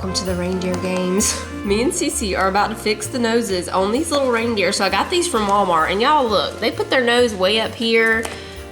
Welcome to the reindeer games. Me and Cece are about to fix the noses on these little reindeer. So I got these from Walmart, and y'all look, they put their nose way up here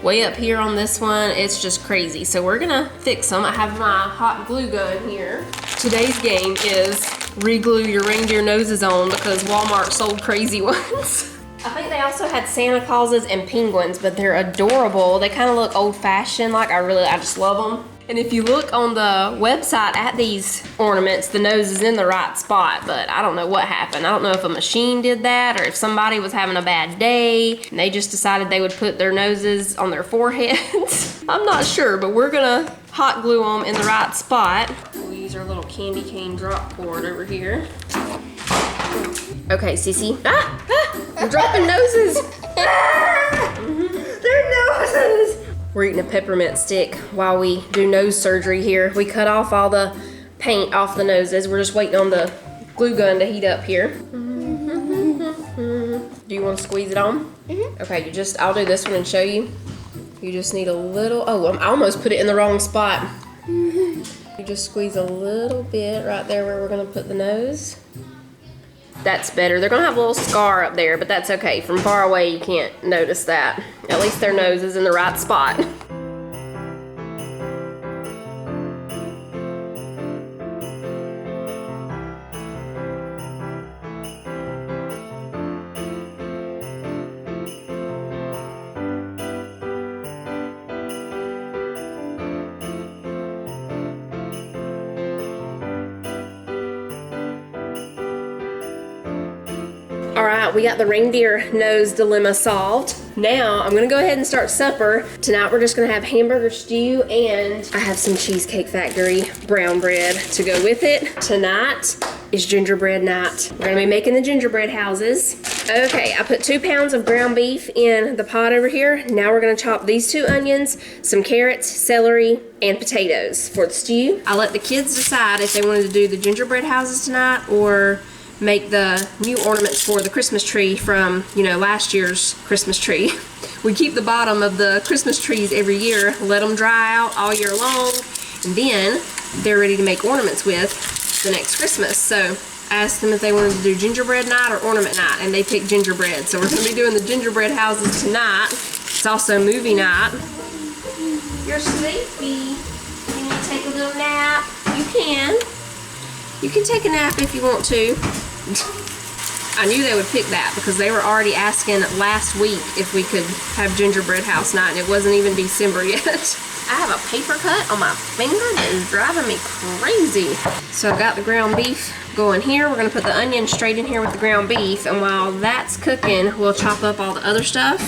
on this one. It's just crazy. So we're gonna fix them. I have my hot glue gun here. Today's game is re-glue your reindeer noses on because Walmart sold crazy ones. I think they also had Santa Clauses and penguins, but they're adorable. They kind of look old-fashioned. Like I just love them. And if you look on the website at these ornaments, the nose is in the right spot, but I don't know what happened. I don't know if a machine did that or if somebody was having a bad day and they just decided they would put their noses on their foreheads. I'm not sure, but we're gonna hot glue them in the right spot. We'll use our little candy cane drop cord over here. Okay, Cece. We're dropping noses. They're noses. We're eating a peppermint stick while we do nose surgery here. We cut off all the paint off the noses. We're just waiting on the glue gun to heat up here. Do you want to squeeze it on? Okay, I'll do this one and show you. You just need a little, I almost put it in the wrong spot. You just squeeze a little bit right there where we're gonna put the nose. That's better. They're gonna have a little scar up there, but that's okay. From far away, you can't notice that. At least their nose is in the right spot. All right, we got the reindeer nose dilemma solved. Now I'm gonna go ahead and start supper. Tonight we're just gonna have hamburger stew, and I have some Cheesecake Factory brown bread to go with it. Tonight is gingerbread night. We're gonna be making the gingerbread houses. Okay, I put 2 pounds of ground beef in the pot over here. Now we're gonna chop these 2 onions, some carrots, celery, and potatoes for the stew. I let the kids decide if they wanted to do the gingerbread houses tonight or make the new ornaments for the Christmas tree from, last year's Christmas tree. We keep the bottom of the Christmas trees every year, let them dry out all year long, and then they're ready to make ornaments with the next Christmas. So I asked them if they wanted to do gingerbread night or ornament night, and they picked gingerbread. So we're gonna be doing the gingerbread houses tonight. It's also movie night. You're sleepy. You need to take a little nap. You can. You can take a nap if you want to. I knew they would pick that because they were already asking last week if we could have gingerbread house night, and it wasn't even December yet. I have a paper cut on my finger that is driving me crazy. So I've got the ground beef going here. We're gonna put the onion straight in here with the ground beef, and while that's cooking, we'll chop up all the other stuff.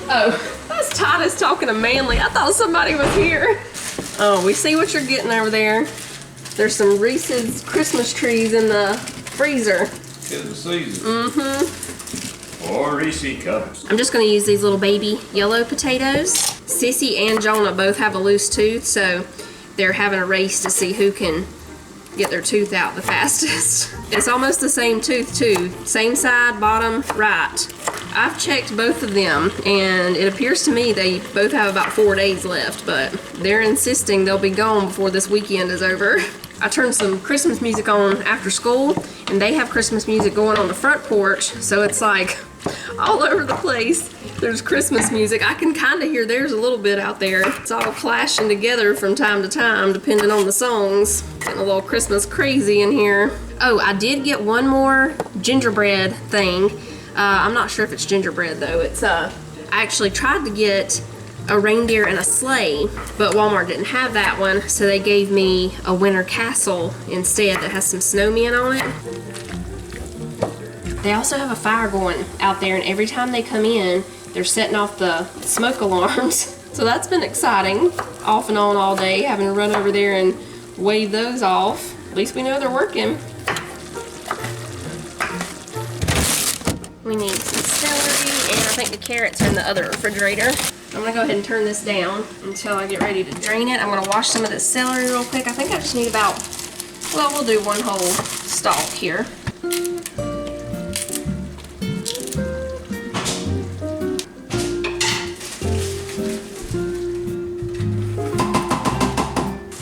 Oh, that's Titus talking to Manly. I thought somebody was here. Oh, we see what you're getting over there. There's some Reese's Christmas trees in the freezer. It's the season. Or Reese cups. I'm just gonna use these little baby yellow potatoes. Sissy and Jonah both have a loose tooth, so they're having a race to see who can get their tooth out the fastest. It's almost the same tooth too. Same side, bottom, right. I've checked both of them, and it appears to me they both have about 4 days left, but they're insisting they'll be gone before this weekend is over. I turned some Christmas music on after school, and they have Christmas music going on the front porch, so it's like all over the place. There's Christmas music. I can kind of hear theirs a little bit out there. It's all clashing together from time to time, depending on the songs. Getting a little Christmas crazy in here. Oh, I did get one more gingerbread thing. I'm not sure if it's gingerbread though. I actually tried to get a reindeer and a sleigh, but Walmart didn't have that one, so they gave me a winter castle instead that has some snowmen on it. They also have a fire going out there, and every time they come in, they're setting off the smoke alarms. So that's been exciting, off and on all day, having to run over there and wave those off. At least we know they're working. We need some celery, and I think the carrots are in the other refrigerator. I'm gonna go ahead and turn this down until I get ready to drain it. I'm gonna wash some of this celery real quick. I think I just need about, we'll do one whole stalk here.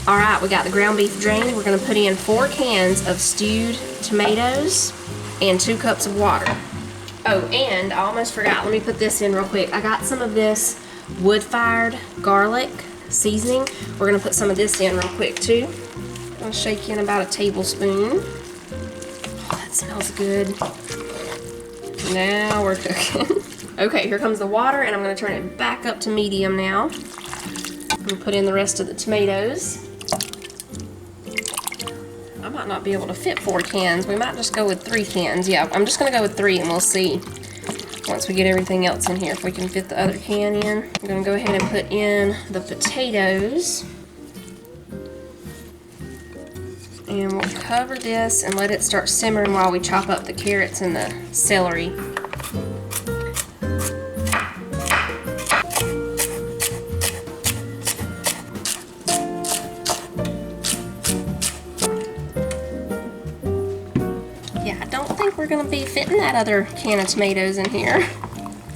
All right, we got the ground beef drained. We're gonna put in 4 cans of stewed tomatoes and 2 cups of water. Oh, and I almost forgot, let me put this in real quick. I got some of this wood-fired garlic seasoning. We're gonna put some of this in real quick too. I'll shake in about a tablespoon. Oh, that smells good. Now we're cooking. Okay, here comes the water, and I'm gonna turn it back up to medium now. I'm gonna put in the rest of the tomatoes. I might not be able to fit 4 cans. We might just go with 3 cans. Yeah, I'm just gonna go with 3 and we'll see once we get everything else in here if we can fit the other can in. I'm gonna go ahead and put in the potatoes. And we'll cover this and let it start simmering while we chop up the carrots and the celery. We're gonna be fitting that other can of tomatoes in here.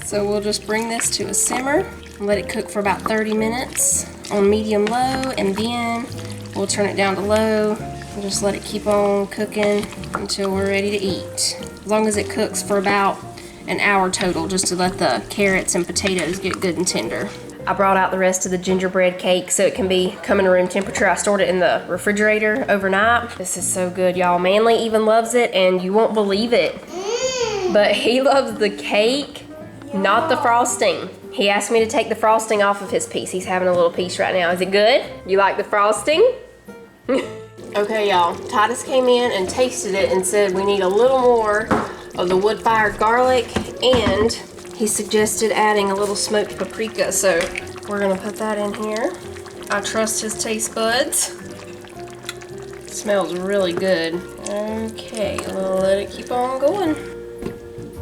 So we'll just bring this to a simmer and let it cook for about 30 minutes on medium low, and then we'll turn it down to low and just let it keep on cooking until we're ready to eat. As long as it cooks for about an hour total, just to let the carrots and potatoes get good and tender. I brought out the rest of the gingerbread cake so it can be coming to room temperature. I stored it in the refrigerator overnight. This is so good, y'all. Manly even loves it, and you won't believe it, but he loves the cake, not the frosting. He asked me to take the frosting off of his piece. He's having a little piece right now. Is it good? You like the frosting? Okay, y'all. Titus came in and tasted it and said we need a little more of the wood-fired garlic, and he suggested adding a little smoked paprika, so we're gonna put that in here. I trust his taste buds. It smells really good. Okay, we'll let it keep on going.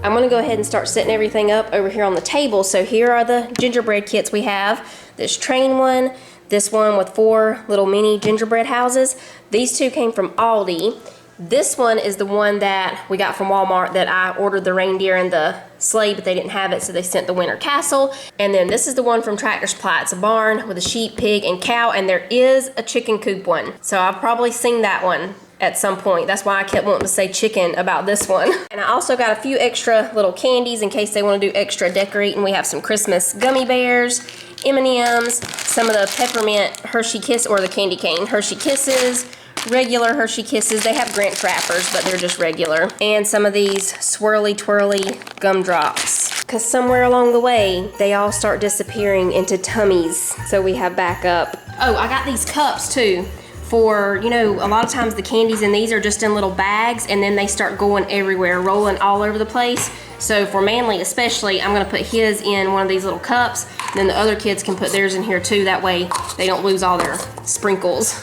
I'm gonna go ahead and start setting everything up over here on the table. So here are the gingerbread kits we have. This train one, this one with 4 little mini gingerbread houses. These 2 came from Aldi. This one is the one that we got from Walmart that I ordered the reindeer and the sleigh, but they didn't have it, so they sent the winter castle. And then this is the one from Tractor Supply. It's a barn with a sheep, pig, and cow, and there is a chicken coop one. So I've probably seen that one at some point. That's why I kept wanting to say chicken about this one. And I also got a few extra little candies in case they want to do extra decorating. We have some Christmas gummy bears, M&Ms, some of the peppermint Hershey Kiss, or the candy cane Hershey Kisses, regular Hershey Kisses. They have Grinch wrappers, but they're just regular. And some of these swirly twirly gumdrops. Because somewhere along the way, they all start disappearing into tummies. So we have backup. Oh, I got these cups too. For, you know, a lot of times the candies in these are just in little bags, and then they start going everywhere, rolling all over the place. So for Manly especially, I'm gonna put his in one of these little cups, and then the other kids can put theirs in here too. That way they don't lose all their sprinkles.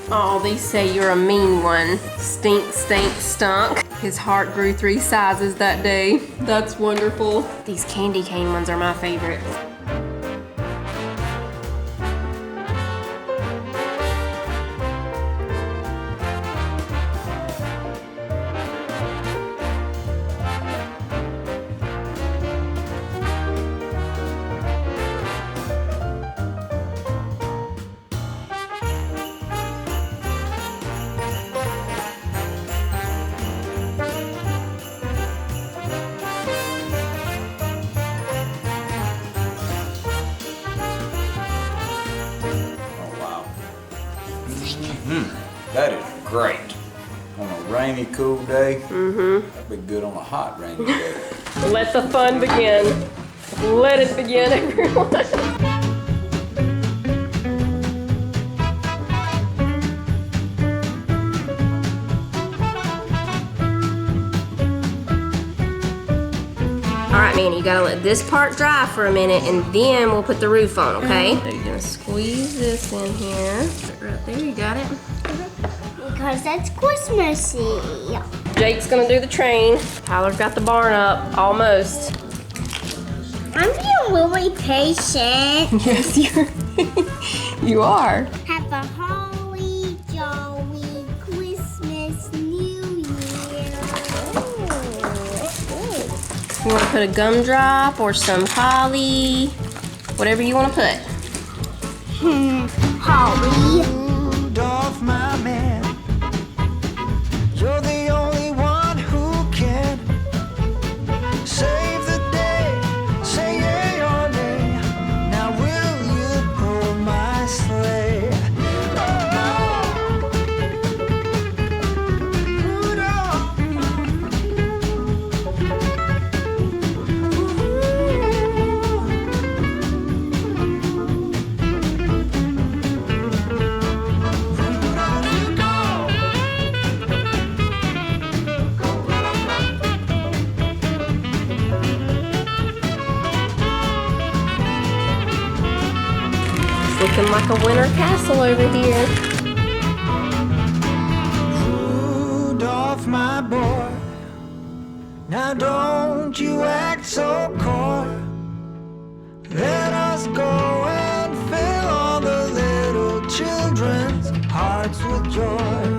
Oh, these say you're a mean one. Stink, stink, stunk. His heart grew 3 sizes that day. That's wonderful. These candy cane ones are my favorite. That is great. On a rainy, cool day. That'd be good on a hot, rainy day. Let the fun begin. Let it begin, everyone. All right, Manny, you gotta let this part dry for a minute, and then we'll put the roof on, okay? So you're gonna squeeze this in here. Right there, you got it. Because that's Christmassy. Jake's gonna do the train. Tyler's got the barn up, almost. I'm being really patient. Yes, you are. Have a holly jolly Christmas New Year. You want to put a gumdrop or some holly, whatever you want to put. Holly. Rudolph, my man, you're the only one who can save the day. Say yea or nay. Now will you pull my sleigh? Rudolph. It's looking like a winter castle over here. Rudolph, my boy, now don't you act so coy. Let us go and fill all the little children's hearts with joy.